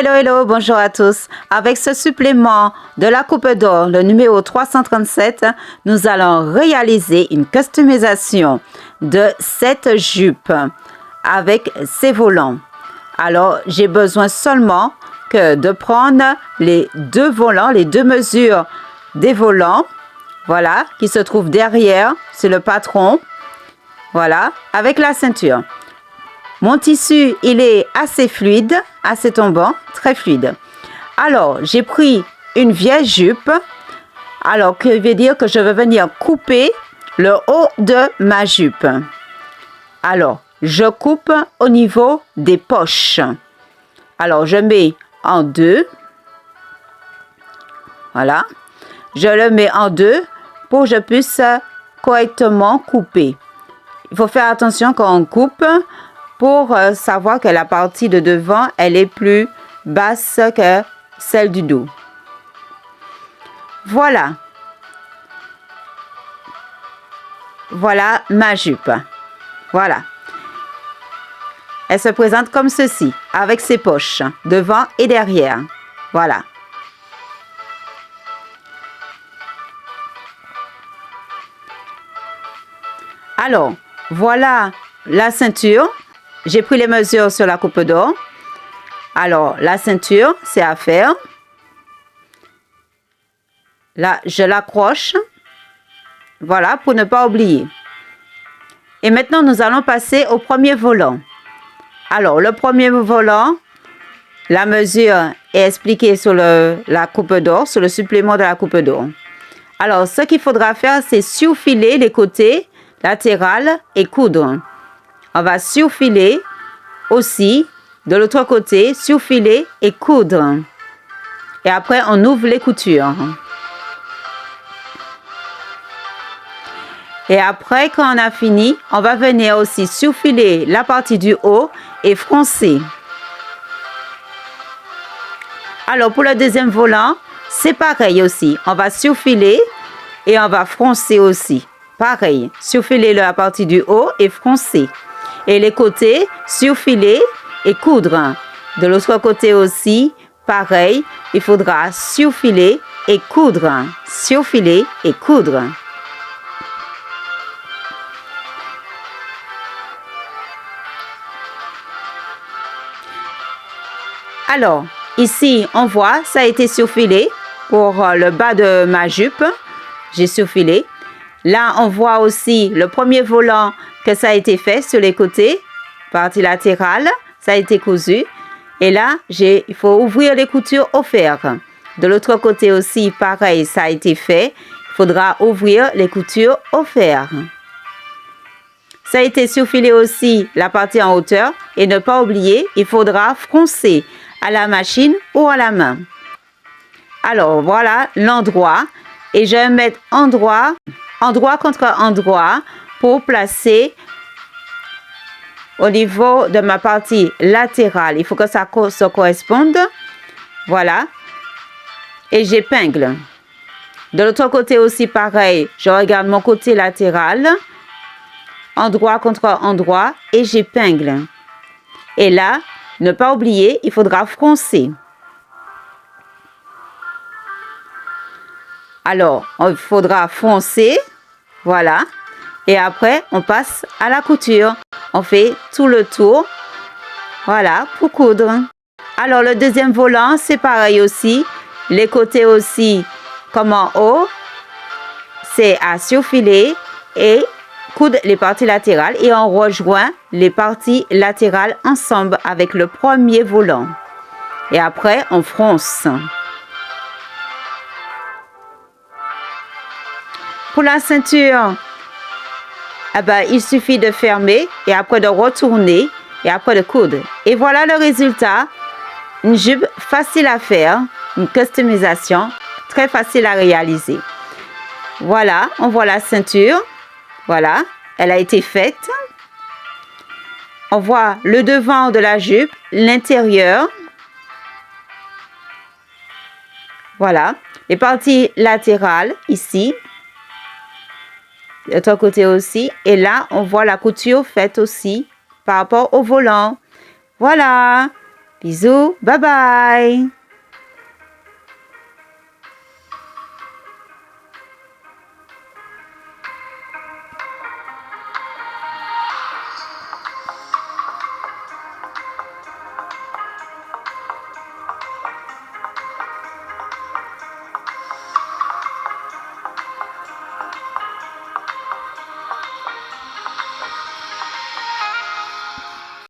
Hello, bonjour à tous. Avec ce supplément de la Coupe d'Or, le numéro 337, nous allons réaliser une customisation de cette jupe avec ses volants. Alors, j'ai besoin seulement que de prendre les deux volants, les deux mesures des volants, voilà, qui se trouvent derrière, c'est le patron, voilà, avec la ceinture. Mon tissu, il est assez fluide, assez tombant, très fluide. Alors, j'ai pris une vieille jupe, alors que veut dire que je vais venir couper le haut de ma jupe. Alors, je coupe au niveau des poches. Alors, je mets en deux. Voilà. Je le mets en deux pour que je puisse correctement couper. Il faut faire attention quand on coupe pour savoir que la partie de devant, elle est plus basse que celle du dos. Voilà. Voilà ma jupe. Voilà. Elle se présente comme ceci, avec ses poches, devant et derrière. Voilà. Alors, voilà la ceinture. J'ai pris les mesures sur la Coupe d'Or. Alors, la ceinture, c'est à faire. Là, je l'accroche. Voilà, pour ne pas oublier. Et maintenant, nous allons passer au premier volant. Alors, le premier volant, la mesure est expliquée sur la Coupe d'Or, sur le supplément de la Coupe d'Or. Alors, ce qu'il faudra faire, c'est surfiler les côtés latérales et coudre. On va surfiler aussi de l'autre côté, surfiler et coudre. Et après, on ouvre les coutures. Et après, quand on a fini, on va venir aussi surfiler la partie du haut et froncer. Alors, pour le deuxième volant, c'est pareil aussi. On va surfiler et on va froncer aussi. Pareil, surfiler la partie du haut et froncer. Et les côtés, surfiler et coudre. De l'autre côté aussi, pareil, il faudra surfiler et coudre. Surfiler et coudre. Alors, ici, on voit, ça a été surfilé pour le bas de ma jupe. J'ai surfilé. Là, on voit aussi le premier volant que ça a été fait sur les côtés, partie latérale, ça a été cousu. Et là, il faut ouvrir les coutures au fer. De l'autre côté aussi, pareil, ça a été fait. Il faudra ouvrir les coutures au fer. Ça a été surfilé aussi la partie en hauteur. Et ne pas oublier, il faudra froncer à la machine ou à la main. Alors, voilà l'endroit. Et je vais mettre endroit contre endroit pour placer au niveau de ma partie latérale. Il faut que ça se corresponde. Voilà. Et j'épingle. De l'autre côté aussi, pareil. Je regarde mon côté latéral. Endroit contre endroit. Et j'épingle. Et là, ne pas oublier, il faudra froncer. Alors, il faudra froncer. Voilà. Et après, on passe à la couture. On fait tout le tour. Voilà, pour coudre. Alors, le deuxième volant, c'est pareil aussi. Les côtés aussi, comme en haut, c'est à surfiler et coudre les parties latérales. Et on rejoint les parties latérales ensemble avec le premier volant. Et après, on fronce. Pour la ceinture, il suffit de fermer et après de retourner et après de coudre. Et voilà le résultat. Une jupe facile à faire, une customisation très facile à réaliser. Voilà, on voit la ceinture. Voilà, elle a été faite. On voit le devant de la jupe, l'intérieur. Voilà, les parties latérales ici. De l'autre côté aussi. Et là, on voit la couture faite aussi par rapport au volant. Voilà. Bisous, bye bye.